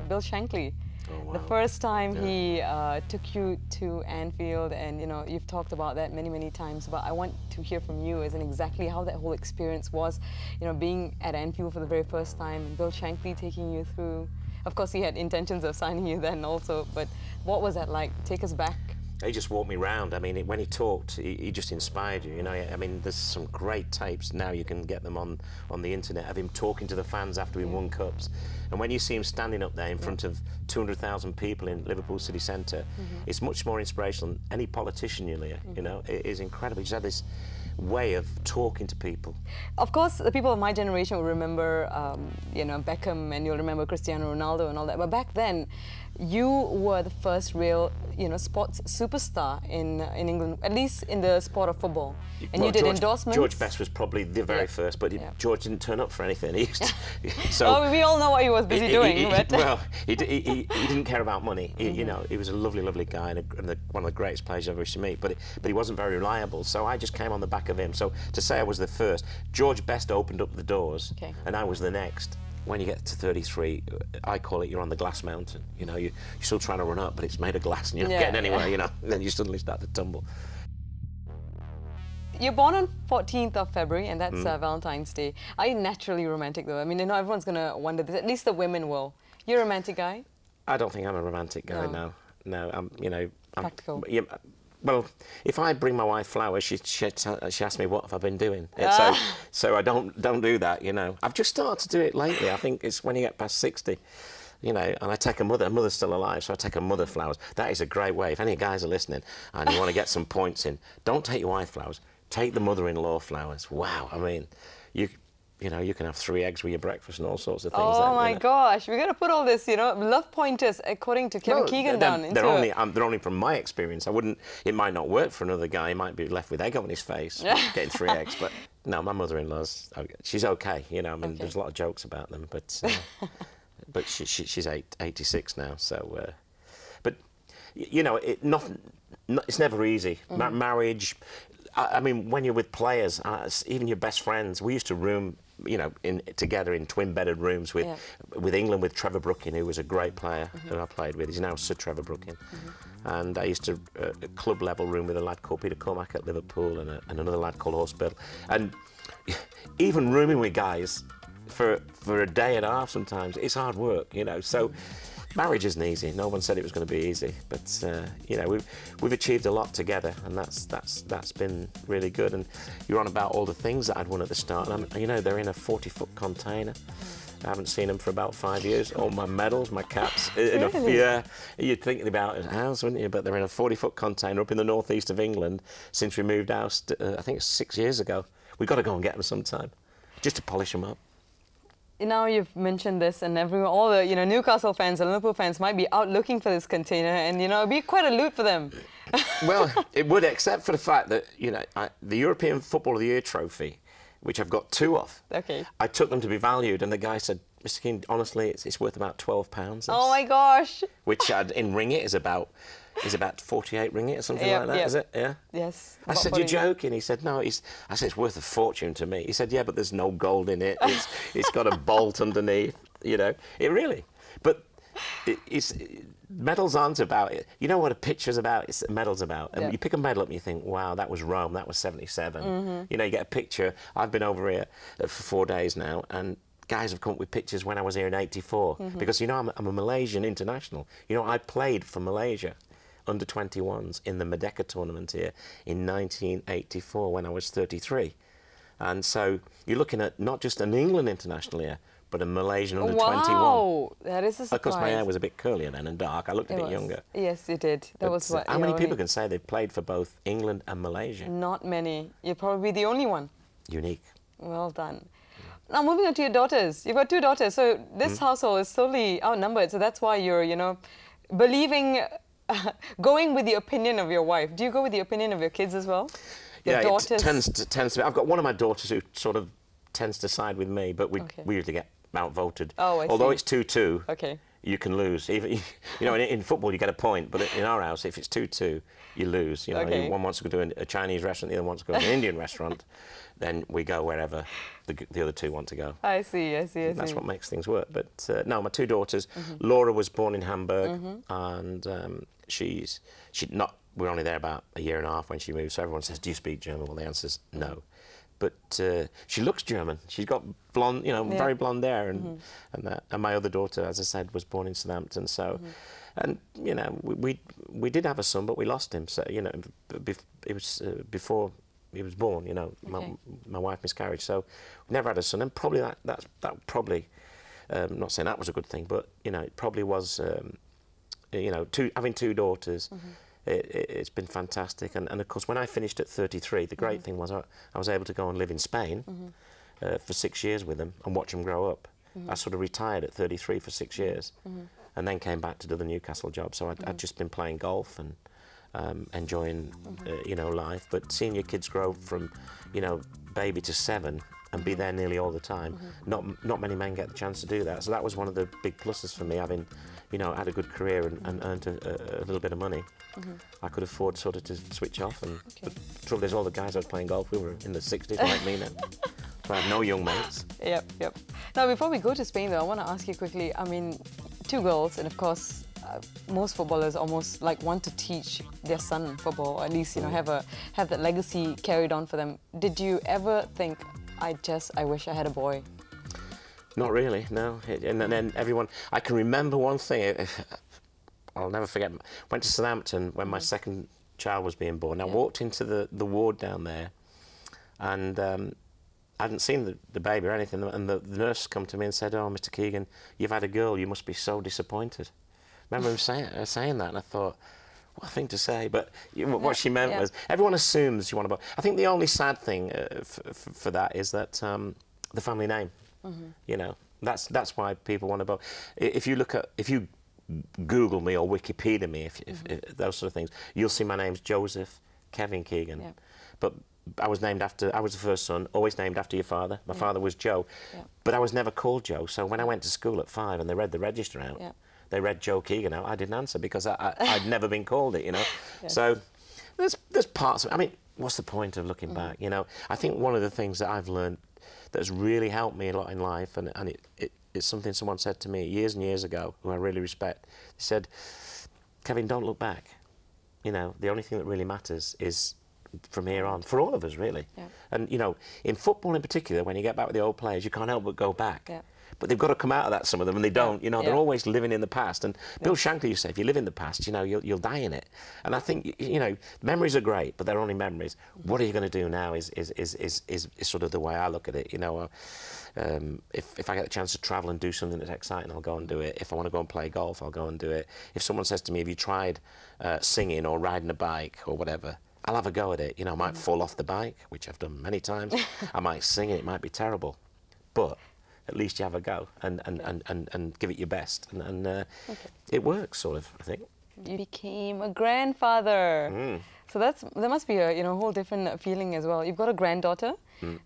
Bill Shankly. Oh, wow. The first time he took you to Anfield, and you know, you've talked about that many, many times, but I want to hear from you as in exactly how that whole experience was, you know, being at Anfield for the very first time and Bill Shankly taking you through. Of course, he had intentions of signing you then also, but what was that like? Take us back. He just walked me round. I mean, when he talked, he just inspired you, you know. I mean, there's some great tapes now, you can get them on the internet, of him talking to the fans after he won cups. And when you see him standing up there in front of 200,000 people in Liverpool City Centre, it's much more inspirational than any politician you'll hear, you know. It is incredible. He's had this way of talking to people. Of course, the people of my generation will remember, you know, Beckham, and you'll remember Cristiano Ronaldo and all that. But back then, you were the first real, you know, sports superstar in England, at least in the sport of football. And you did endorsements. George Best was probably the very first, but George didn't turn up for anything. He used to, well, we all know what he was busy doing. Well, he didn't care about money. You know, he was a lovely, lovely guy and one of the greatest players I've ever used to meet. But he wasn't very reliable, so I just came on the back of him. So to say I was the first, George Best opened up the doors, and I was the next. When you get to 33, I call it you're on the glass mountain. You know, you're still trying to run up, but it's made of glass, and you're not getting anywhere. You know, and then you suddenly start to tumble. You're born on 14th of February, and that's Valentine's Day. Are you naturally romantic, though? I mean, you know, everyone's going to wonder this. At least the women will. You're a romantic guy? I don't think I'm a romantic guy, no. No, I'm, you know... Practical. Well, if I bring my wife flowers, she asks me what have I been doing. So I don't do that, you know. I've just started to do it lately. I think it's when you get past 60, you know, and I take a mother's still alive, so I take a mother flowers. That is a great way. If any guys are listening and you want to get some points in, don't take your wife flowers, take the mother-in-law flowers. Wow, I mean, you know, you can have 3 eggs with your breakfast and all sorts of things. Oh my gosh, we're going to put all this, you know, love pointers according to Keegan down into they're only from my experience. It might not work for another guy. He might be left with egg on his face, getting 3 eggs. But no, my mother-in-law's, she's okay. You know, I mean, there's a lot of jokes about them, but but she's 86 now. So, but you know, it's never easy. Marriage. I mean, when you're with players, even your best friends, we used to room, you know, together in twin-bedded rooms with England, with Trevor Brooking, who was a great player who I played with. He's now Sir Trevor Brooking. And I used to club-level room with a lad called Peter Cormack at Liverpool and another lad called Horst Bill. And even rooming with guys for a day and a half sometimes, it's hard work, you know. So marriage isn't easy. No one said it was going to be easy, but you know, we've achieved a lot together, and that's been really good. And you're on about all the things that I'd won at the start, and you know, they're in a 40-foot container. I haven't seen them for about 5 years. All my medals, my caps. Really? Yeah, you'd think about a house, wouldn't you? But they're in a 40-foot container up in the northeast of England since we moved out. I think it's 6 years ago. We've got to go and get them sometime, just to polish them up. Now you've mentioned this, and all the Newcastle fans and Liverpool fans might be out looking for this container, and it'd be quite a loot for them. Well, it would, except for the fact that the European Football of the Year trophy, which I've got 2 of. Okay. I took them to be valued, and the guy said, "Mr. Keane, honestly, it's worth about £12." Oh my gosh! Which in ringgit is about 48 ringgit or something like that, is it? Yeah. Yes. I said, "You're joking?" He said, "No." I said, "It's worth a fortune to me." He said, "Yeah, but there's no gold in it. It's got a bolt underneath. You know, it really." But medals aren't about it. You know what a picture's about? It's medals about. And you pick a medal up and you think, "Wow, that was Rome. That was '77." You know, you get a picture. I've been over here for 4 days now, and guys have come up with pictures when I was here in '84 because I'm a Malaysian international. You know, I played for Malaysia under 21s in the Merdeka tournament here in 1984 when I was 33. And so you're looking at not just an England international here, but a Malaysian under 21. Wow, that is a surprise. Of course, my hair was a bit curlier then and dark. I looked a bit younger. Yes, you did. That was what. How many people can say they've played for both England and Malaysia? Not many. You're probably the only one. Unique. Well done. Now, moving on to your daughters. You've got 2 daughters, so this household is totally outnumbered. So that's why you're, believing, going with the opinion of your wife. Do you go with the opinion of your kids as well? Your daughters? It tends to be. I've got one of my daughters who sort of tends to side with me, but we usually get outvoted. Oh, I see. Although it's 2-2. Okay. you can lose. Even, you know, in football you get a point, but in our house, if it's 2-2, you lose. You know, Okay. one wants to go to a Chinese restaurant, the other wants to go to an Indian restaurant, then we go wherever the other two want to go. I see, I see, I see. That's what makes things work. But no, my two daughters, Laura was born in Hamburg, and we're only there about a year and a half when she moved, so everyone says, do you speak German? Well, the answer's no. But she looks German. She's got blonde, you know, very blonde hair, and my other daughter, as I said, was born in Southampton. So, and you know, we did have a son, but we lost him. So you know, it was before he was born. You know, my wife miscarried, so we never had a son. And probably that probably, not saying that was a good thing, but you know, it probably was. You know, having two daughters. It's been fantastic, and of course when I finished at 33, the great thing was I was able to go and live in Spain for 6 years with them and watch them grow up. I sort of retired at 33 for 6 years, and then came back to do the Newcastle job. So I'd just been playing golf and enjoying you know, life. But seeing your kids grow from, you know, baby to 7 and be there nearly all the time, not many men get the chance to do that. So that was one of the big pluses for me, having, you know, had a good career and earned a little bit of money. I could afford sort of to switch off. And the trouble is, all the guys I was playing golf, we were in the 60s like me now. So I have no young mates. Yep, yep. Now, before we go to Spain, though, I want to ask you quickly. I mean, 2 girls, and of course, most footballers almost like want to teach their son football, or at least, you know, have that legacy carried on for them. Did you ever think, I wish I had a boy? Not really, no. And then everyone, I can remember one thing. I'll never forget. Went to Southampton when my second child was being born. I walked into the ward down there, and I hadn't seen the baby or anything. And the nurse come to me and said, "Oh, Mr. Keegan, you've had a girl. You must be so disappointed." Remember him saying that, and I thought, what a thing to say. But what she meant was, everyone assumes you want a boy. I think the only sad thing for that is that the family name. You know, that's why people want a boy. If you Google me or Wikipedia me, if those sort of things, you'll see my name's Joseph Kevin Keegan. But I was the first son, always named after your father. My father was Joe, but I was never called Joe. So when I went to school at 5 and they read the register out, they read Joe Keegan out, I didn't answer because I'd never been called it, you know. So there's parts of it. I mean, what's the point of looking back, you know? I think one of the things that I've learned that has really helped me a lot in life, and it's something someone said to me years and years ago, who I really respect. They said, Kevin, don't look back. You know, the only thing that really matters is from here on, for all of us, really. And, you know, in football in particular, when you get back with the old players, you can't help but go back. But they've got to come out of that, some of them, and they don't. You know, they're always living in the past. And Bill Shankly used to say, if you live in the past, you know, you'll die in it. And I think, you know, memories are great, but they're only memories. What are you going to do now is sort of the way I look at it. You know, if I get the chance to travel and do something that's exciting, I'll go and do it. If I want to go and play golf, I'll go and do it. If someone says to me, have you tried singing or riding a bike or whatever, I'll have a go at it. You know, I might fall off the bike, which I've done many times. I might sing it, it might be terrible. But at least you have a go and give it your best. And it works, sort of, I think. You became a grandfather. So that must be a whole different feeling as well. You've got a granddaughter.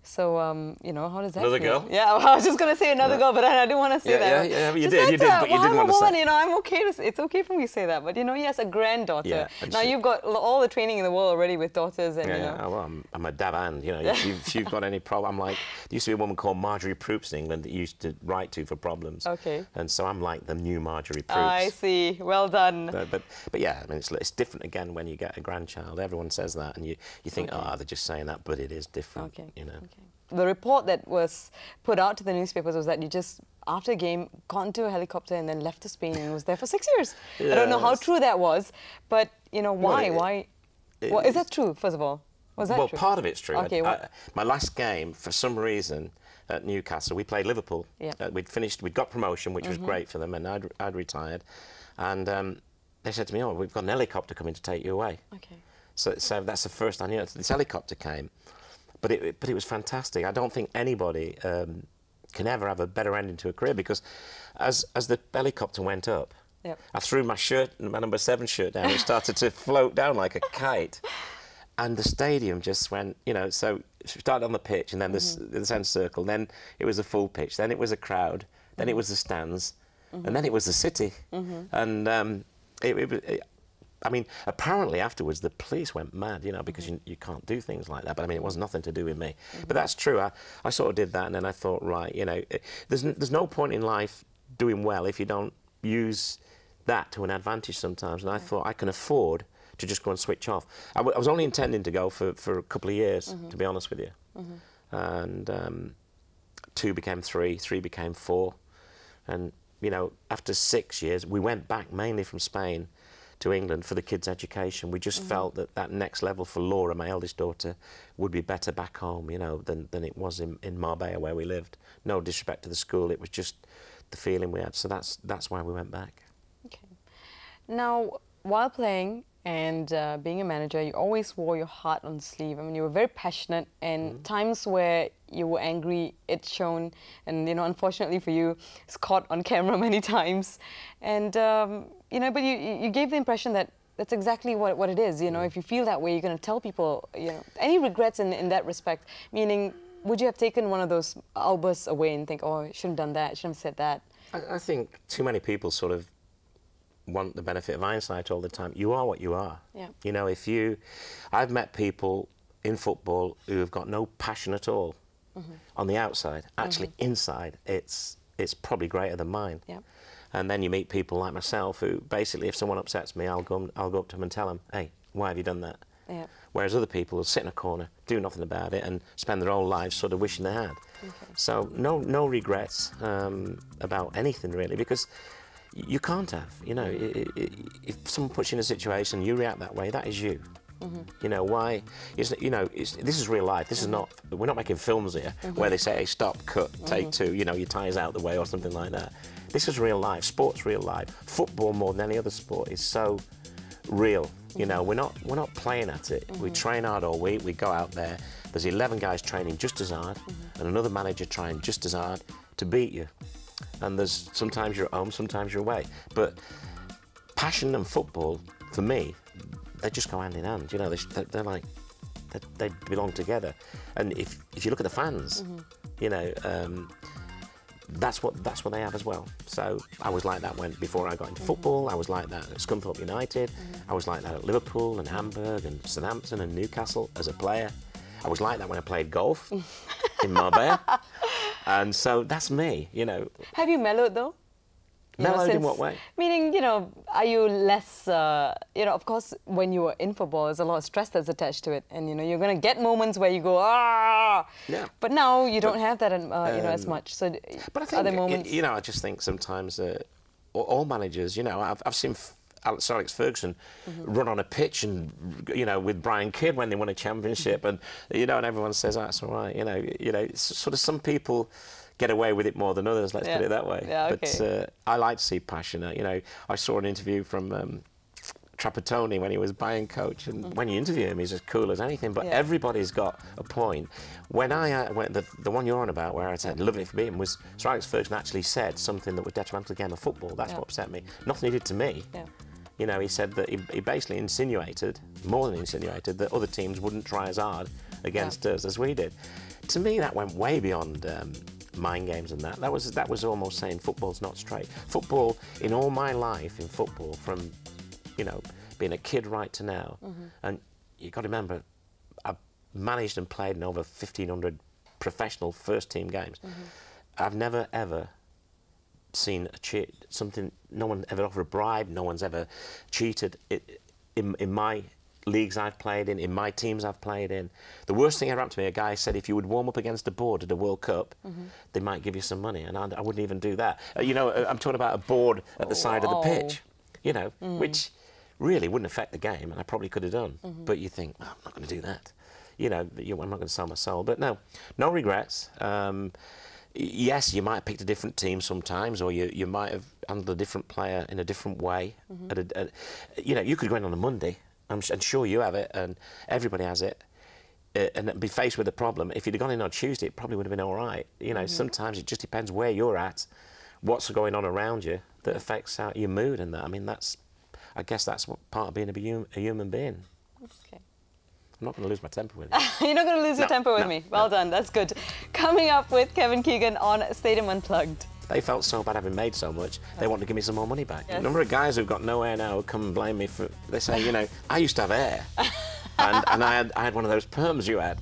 So, how does that Another feel? girl? Yeah, well, I was just going to say another girl, but I didn't want to say that. Yeah, you did, but you didn't want to say. I'm okay. It's okay for me to say that, but yes, a granddaughter. Yeah, now you've got all the training in the world already with daughters, and well, I'm a dab hand. You know, if you've got any problem, I'm like, there used to be a woman called Marjorie Proops in England that you used to write to for problems. Okay. And so I'm like the new Marjorie Proops. I see. Well done. But yeah, I mean, it's different again when you get a grandchild. Everyone says that, and you think, oh, they're just saying that, but it is different. Okay. You know. Okay. The report that was put out to the newspapers was that you just, after a game, got into a helicopter and then left to Spain and was there for 6 years. I don't know how true that was, but, why? Why? Is that true, first of all? Was that true? Well, part of it's true. Okay, my last game, for some reason, at Newcastle, we played Liverpool. We'd got promotion, which was great for them, and I'd retired. And they said to me, oh, we've got an helicopter coming to take you away. Okay. So that's the first I knew. This helicopter came. But it was fantastic. I don't think anybody can ever have a better ending to a career, because as the helicopter went up, I threw my number 7 shirt down, and it started to float down like a kite. And the stadium just went, so it started on the pitch, and then the centre circle, then it was a full pitch, then it was a crowd, then it was the stands, and then it was the city, and I mean, apparently afterwards the police went mad, you know, because you can't do things like that. But I mean, it was nothing to do with me. But that's true. I sort of did that, and then I thought, right, you know, there's no point in life doing well if you don't use that to an advantage sometimes. And I thought I can afford to just go and switch off. I was only intending to go for a couple of years, to be honest with you. And 2 became 3, 3 became 4, and you know, after 6 years, we went back mainly from Spain to England for the kids' education. We just felt that that next level for Laura, my eldest daughter, would be better back home, you know, than it was in Marbella where we lived. No disrespect to the school, it was just the feeling we had. So that's why we went back. Okay. Now, while playing and being a manager, you always wore your heart on the sleeve. I mean, you were very passionate, and times where you were angry, it's shown, and you know, unfortunately for you, it's caught on camera many times. And you know, but you gave the impression that that's exactly what it is. You know, if you feel that way, you're going to tell people. You know, any regrets in that respect? Meaning, would you have taken one of those outbursts away and think, oh, I shouldn't have done that, shouldn't have said that? I think too many people sort of want the benefit of hindsight all the time. You are what you are. Yeah. You know, I've met people in football who have got no passion at all on the outside. Actually, inside, it's probably greater than mine. Yeah. And then you meet people like myself who basically, if someone upsets me, I'll go up to them and tell them, hey, why have you done that? Yeah. Whereas other people will sit in a corner, do nothing about it, and spend their whole lives sort of wishing they had. Okay. So no regrets about anything really, because you can't have, you know, if someone puts you in a situation, you react that way, that is you. You know, why, you know, this is real life. This is not, we're not making films here where they say, hey, stop, cut, take 2, you know, your tie's out the way or something like that. This is real life, sport's real life. Football more than any other sport is so real. You know, we're not playing at it. We train hard all week, we go out there, there's 11 guys training just as hard and another manager trying just as hard to beat you. And there's sometimes you're at home, sometimes you're away. But passion and football, for me, they just go hand in hand. You know, they're like, they belong together. And if you look at the fans, you know, that's what they have as well. So I was like that before I got into football. I was like that at Scunthorpe United. I was like that at Liverpool and Hamburg and Southampton and Newcastle as a player. I was like that when I played golf in Marbella. And so that's me, you know. Have you mellowed though? Mellowed in what way? Meaning, you know, are you less, you know, of course, when you were in football, there's a lot of stress that's attached to it. And, you know, you're going to get moments where you go, ah! Yeah. But now you don't have that, you know, as much. So but I think, other moments... you know, I just think sometimes all managers, you know, I've seen Sir Alex Ferguson run on a pitch and, you know, with Brian Kidd when they won a championship and, you know, and everyone says, that's all right, you know, sort of some people get away with it more than others, let's put it that way. Yeah, okay. But I like to see passion. You know, I saw an interview from Trapattoni when he was Bayern coach, and when you interview him, he's as cool as anything, but everybody's got a point. When the one you're on about, where I said, lovely it for me, was Sir Alex Ferguson actually said something that was detrimental to the game of football. That's what upset me. Nothing he did to me. Yeah. You know, he said that he basically insinuated, more than insinuated, that other teams wouldn't try as hard against us as we did. To me, that went way beyond mind games and that. That was almost saying football's not straight. Football, in all my life in football, from, you know, being a kid right to now, and you've got to remember, I've managed and played in over 1,500 professional first-team games. I've never, ever seen something, no one ever offered a bribe, no one's ever cheated. In my leagues I've played in my teams I've played in, the worst thing ever happened to me, a guy said if you would warm up against a board at a World Cup, they might give you some money, and I wouldn't even do that. You know, I'm talking about a board at the side of the pitch, you know, which really wouldn't affect the game, and I probably could have done. But you think, oh, I'm not going to do that. You know, I'm not going to sell my soul. But no regrets. Yes, you might have picked a different team sometimes, or you might have handled a different player in a different way. You know, you could go in on a Monday, I'm sure you have it, and everybody has it, and be faced with a problem. If you'd have gone in on Tuesday, it probably would have been all right. You know, sometimes it just depends where you're at, what's going on around you, that affects your mood and that. I mean, I guess that's what part of being a human being. Okay. I'm not going to lose my temper with you. You're not going to lose your temper with me. Well done, that's good. Coming up with Kevin Keegan on Stadium Unplugged. they felt so bad having made so much, they want to give me some more money back. Yes. A number of guys who've got no hair now who come and blame me for, they say, you know, I used to have hair, and I had one of those perms you had.